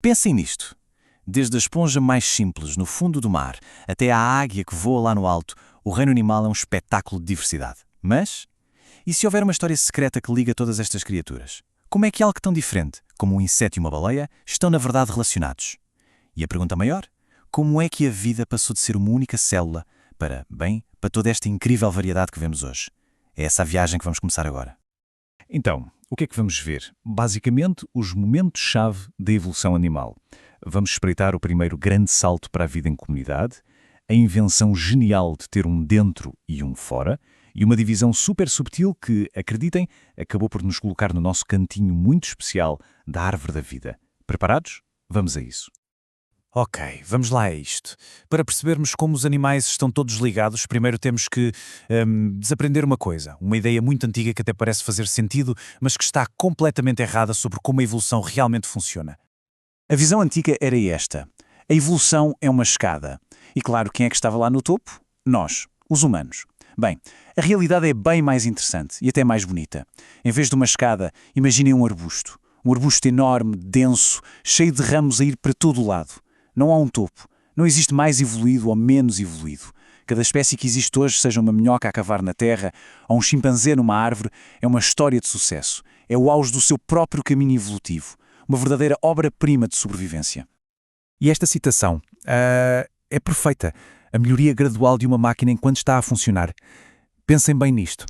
Pensem nisto. Desde a esponja mais simples no fundo do mar até à águia que voa lá no alto, o reino animal é um espetáculo de diversidade. Mas, e se houver uma história secreta que liga todas estas criaturas? Como é que algo tão diferente, como um inseto e uma baleia, estão na verdade relacionados? E a pergunta maior? Como é que a vida passou de ser uma única célula para toda esta incrível variedade que vemos hoje? É essa a viagem que vamos começar agora. Então, o que é que vamos ver? Basicamente, os momentos-chave da evolução animal. Vamos espreitar o primeiro grande salto para a vida em comunidade, a invenção genial de ter um dentro e um fora, e uma divisão super subtil que, acreditem, acabou por nos colocar no nosso cantinho muito especial da árvore da vida. Preparados? Vamos a isso. Ok, vamos lá a isto. Para percebermos como os animais estão todos ligados, primeiro temos que desaprender uma coisa, uma ideia muito antiga que até parece fazer sentido, mas que está completamente errada sobre como a evolução realmente funciona. A visão antiga era esta. A evolução é uma escada. E claro, quem é que estava lá no topo? Nós, os humanos. Bem, a realidade é bem mais interessante e até mais bonita. Em vez de uma escada, imaginem um arbusto. Um arbusto enorme, denso, cheio de ramos a ir para todo o lado. Não há um topo. Não existe mais evoluído ou menos evoluído. Cada espécie que existe hoje, seja uma minhoca a cavar na terra ou um chimpanzé numa árvore, é uma história de sucesso. É o auge do seu próprio caminho evolutivo. Uma verdadeira obra-prima de sobrevivência. E esta citação é perfeita. A melhoria gradual de uma máquina enquanto está a funcionar. Pensem bem nisto.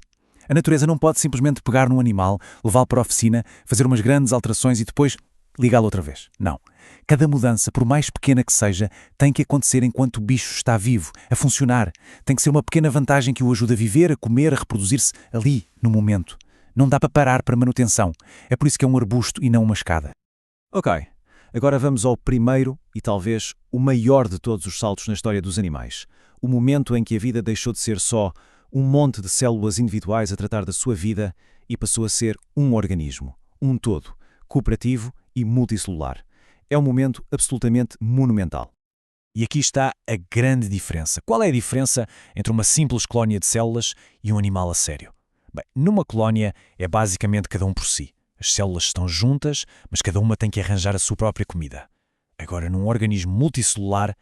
A natureza não pode simplesmente pegar num animal, levá-lo para a oficina, fazer umas grandes alterações e depois ligá-lo outra vez. Não. Cada mudança, por mais pequena que seja, tem que acontecer enquanto o bicho está vivo, a funcionar. Tem que ser uma pequena vantagem que o ajuda a viver, a comer, a reproduzir-se ali, no momento. Não dá para parar para manutenção. É por isso que é um arbusto e não uma escada. Ok, agora vamos ao primeiro e talvez o maior de todos os saltos na história dos animais. O momento em que a vida deixou de ser só um monte de células individuais a tratar da sua vida e passou a ser um organismo, um todo, cooperativo e multicelular. É um momento absolutamente monumental. E aqui está a grande diferença. Qual é a diferença entre uma simples colónia de células e um animal a sério? Bem, numa colónia é basicamente cada um por si. As células estão juntas, mas cada uma tem que arranjar a sua própria comida. Agora, num organismo multicelular,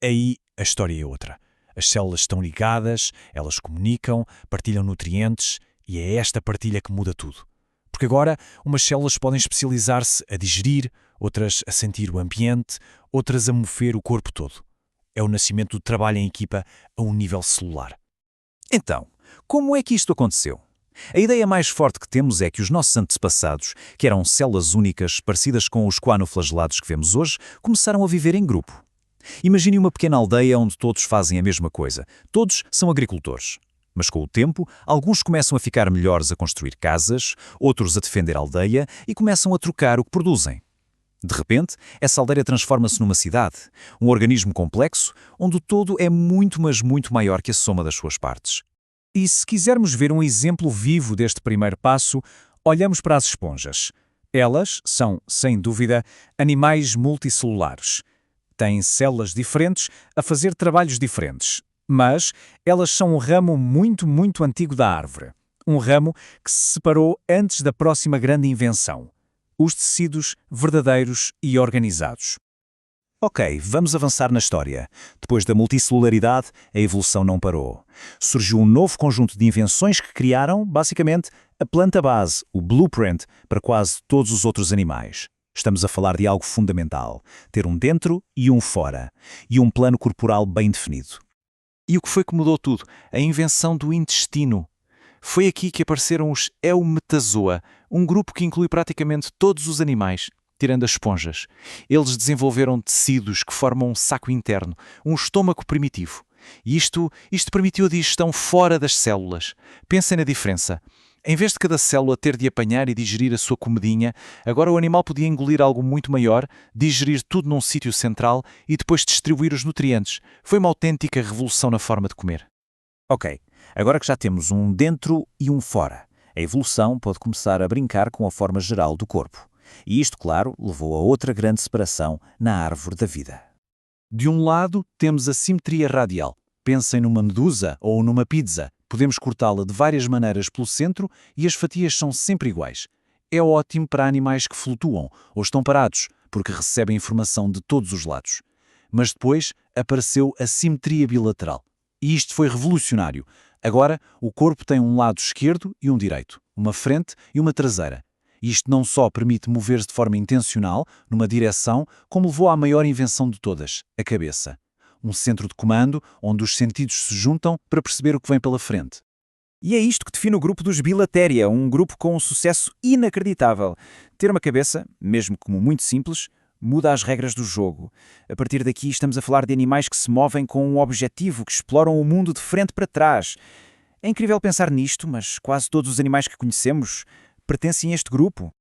aí a história é outra. As células estão ligadas, elas comunicam, partilham nutrientes e é esta partilha que muda tudo. Porque agora, umas células podem especializar-se a digerir, outras a sentir o ambiente, outras a mover o corpo todo. É o nascimento do trabalho em equipa a um nível celular. Então, como é que isto aconteceu? A ideia mais forte que temos é que os nossos antepassados, que eram células únicas parecidas com os coanoflagelados que vemos hoje, começaram a viver em grupo. Imagine uma pequena aldeia onde todos fazem a mesma coisa. Todos são agricultores. Mas com o tempo, alguns começam a ficar melhores a construir casas, outros a defender a aldeia e começam a trocar o que produzem. De repente, essa aldeia transforma-se numa cidade, um organismo complexo, onde o todo é muito, mas muito maior que a soma das suas partes. E se quisermos ver um exemplo vivo deste primeiro passo, olhamos para as esponjas. Elas são, sem dúvida, animais multicelulares. Têm células diferentes a fazer trabalhos diferentes. Mas elas são um ramo muito, muito antigo da árvore. Um ramo que se separou antes da próxima grande invenção. Os tecidos verdadeiros e organizados. Ok, vamos avançar na história. Depois da multicelularidade, a evolução não parou. Surgiu um novo conjunto de invenções que criaram, basicamente, a planta base, o blueprint, para quase todos os outros animais. Estamos a falar de algo fundamental. Ter um dentro e um fora. E um plano corporal bem definido. E o que foi que mudou tudo? A invenção do intestino. Foi aqui que apareceram os Eumetazoa, um grupo que inclui praticamente todos os animais, tirando as esponjas. Eles desenvolveram tecidos que formam um saco interno, um estômago primitivo. E isto permitiu a digestão fora das células. Pensem na diferença. Em vez de cada célula ter de apanhar e digerir a sua comidinha, agora o animal podia engolir algo muito maior, digerir tudo num sítio central e depois distribuir os nutrientes. Foi uma autêntica revolução na forma de comer. Ok, agora que já temos um dentro e um fora, a evolução pode começar a brincar com a forma geral do corpo. E isto, claro, levou a outra grande separação na árvore da vida. De um lado, temos a simetria radial. Pensem numa medusa ou numa pizza. Podemos cortá-la de várias maneiras pelo centro e as fatias são sempre iguais. É ótimo para animais que flutuam ou estão parados, porque recebem informação de todos os lados. Mas depois apareceu a simetria bilateral. E isto foi revolucionário. Agora, o corpo tem um lado esquerdo e um direito, uma frente e uma traseira. Isto não só permite mover-se de forma intencional, numa direção, como levou à maior invenção de todas, a cabeça. Um centro de comando onde os sentidos se juntam para perceber o que vem pela frente. E é isto que define o grupo dos Bilateria, um grupo com um sucesso inacreditável. Ter uma cabeça, mesmo como muito simples, muda as regras do jogo. A partir daqui estamos a falar de animais que se movem com um objetivo, que exploram o mundo de frente para trás. É incrível pensar nisto, mas quase todos os animais que conhecemos pertencem a este grupo.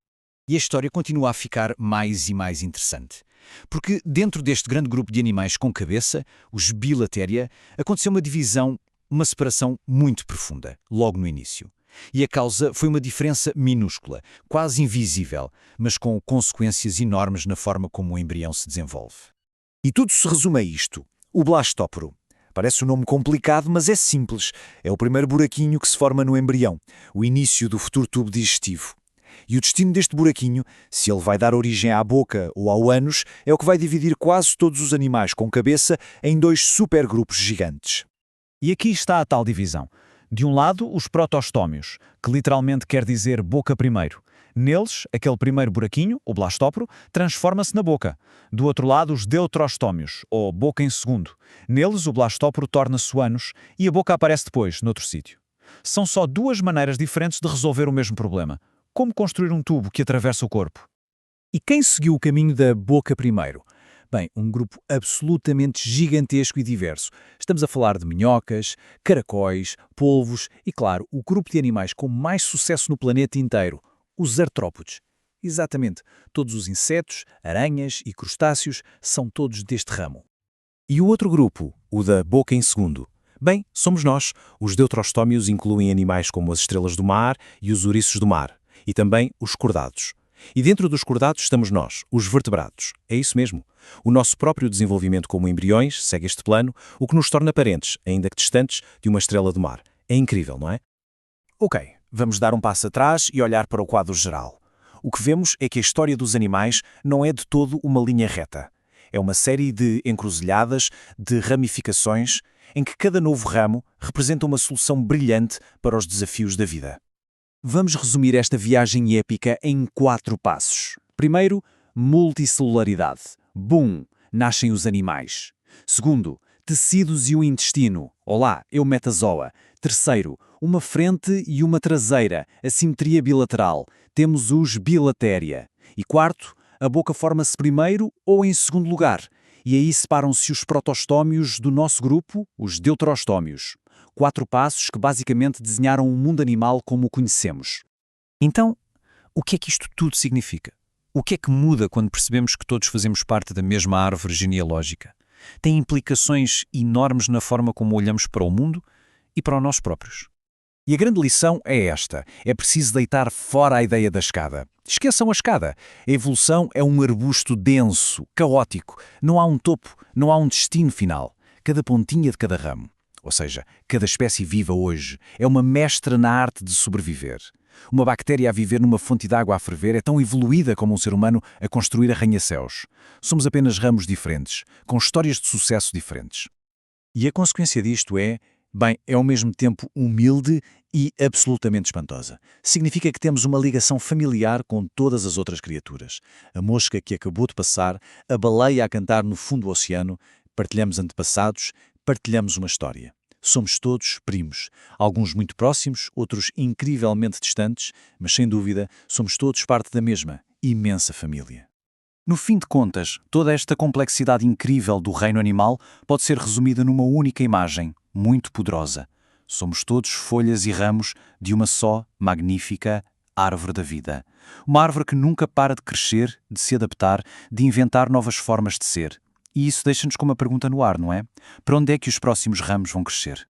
E a história continua a ficar mais e mais interessante. Porque dentro deste grande grupo de animais com cabeça, os Bilateria, aconteceu uma divisão, uma separação muito profunda, logo no início. E a causa foi uma diferença minúscula, quase invisível, mas com consequências enormes na forma como o embrião se desenvolve. E tudo se resume a isto: o blastóporo. Parece um nome complicado, mas é simples. É o primeiro buraquinho que se forma no embrião, o início do futuro tubo digestivo. E o destino deste buraquinho, se ele vai dar origem à boca ou ao ânus, é o que vai dividir quase todos os animais com cabeça em dois supergrupos gigantes. E aqui está a tal divisão. De um lado, os protostómios, que literalmente quer dizer boca primeiro. Neles, aquele primeiro buraquinho, o blastóporo, transforma-se na boca. Do outro lado, os deuterostómios, ou boca em segundo. Neles, o blastóporo torna-se o ânus e a boca aparece depois, noutro sítio. São só duas maneiras diferentes de resolver o mesmo problema. Como construir um tubo que atravessa o corpo? E quem seguiu o caminho da boca primeiro? Bem, um grupo absolutamente gigantesco e diverso. Estamos a falar de minhocas, caracóis, polvos e, claro, o grupo de animais com mais sucesso no planeta inteiro, os artrópodes. Exatamente, todos os insetos, aranhas e crustáceos são todos deste ramo. E o outro grupo, o da boca em segundo? Bem, somos nós. Os deuterostómios incluem animais como as estrelas do mar e os ouriços do mar, e também os cordados. E dentro dos cordados estamos nós, os vertebrados. É isso mesmo. O nosso próprio desenvolvimento como embriões segue este plano, o que nos torna parentes, ainda que distantes, de uma estrela do mar. É incrível, não é? Ok, vamos dar um passo atrás e olhar para o quadro geral. O que vemos é que a história dos animais não é de todo uma linha reta. É uma série de encruzilhadas, de ramificações, em que cada novo ramo representa uma solução brilhante para os desafios da vida. Vamos resumir esta viagem épica em 4 passos. Primeiro, multicelularidade. Boom! Nascem os animais. Segundo, tecidos e um intestino. Olá, eumetazoa. Terceiro, uma frente e uma traseira. A simetria bilateral. Temos os Bilateria. E quarto, a boca forma-se primeiro ou em segundo lugar. E aí separam-se os protostómios do nosso grupo, os deuterostómios. 4 passos que basicamente desenharam um mundo animal como o conhecemos. Então, o que é que isto tudo significa? O que é que muda quando percebemos que todos fazemos parte da mesma árvore genealógica? Tem implicações enormes na forma como olhamos para o mundo e para nós próprios. E a grande lição é esta: é preciso deitar fora a ideia da escada. Esqueçam a escada. A evolução é um arbusto denso, caótico. Não há um topo, não há um destino final. Cada pontinha de cada ramo. Ou seja, cada espécie viva hoje é uma mestra na arte de sobreviver. Uma bactéria a viver numa fonte de água a ferver é tão evoluída como um ser humano a construir arranha-céus. Somos apenas ramos diferentes, com histórias de sucesso diferentes. E a consequência disto é ao mesmo tempo humilde e absolutamente espantosa. Significa que temos uma ligação familiar com todas as outras criaturas. A mosca que acabou de passar, a baleia a cantar no fundo do oceano, partilhamos antepassados, partilhamos uma história. Somos todos primos, alguns muito próximos, outros incrivelmente distantes, mas sem dúvida somos todos parte da mesma, imensa família. No fim de contas, toda esta complexidade incrível do reino animal pode ser resumida numa única imagem, muito poderosa. Somos todos folhas e ramos de uma só, magnífica árvore da vida. Uma árvore que nunca para de crescer, de se adaptar, de inventar novas formas de ser. E isso deixa-nos com uma pergunta no ar, não é? Para onde é que os próximos ramos vão crescer?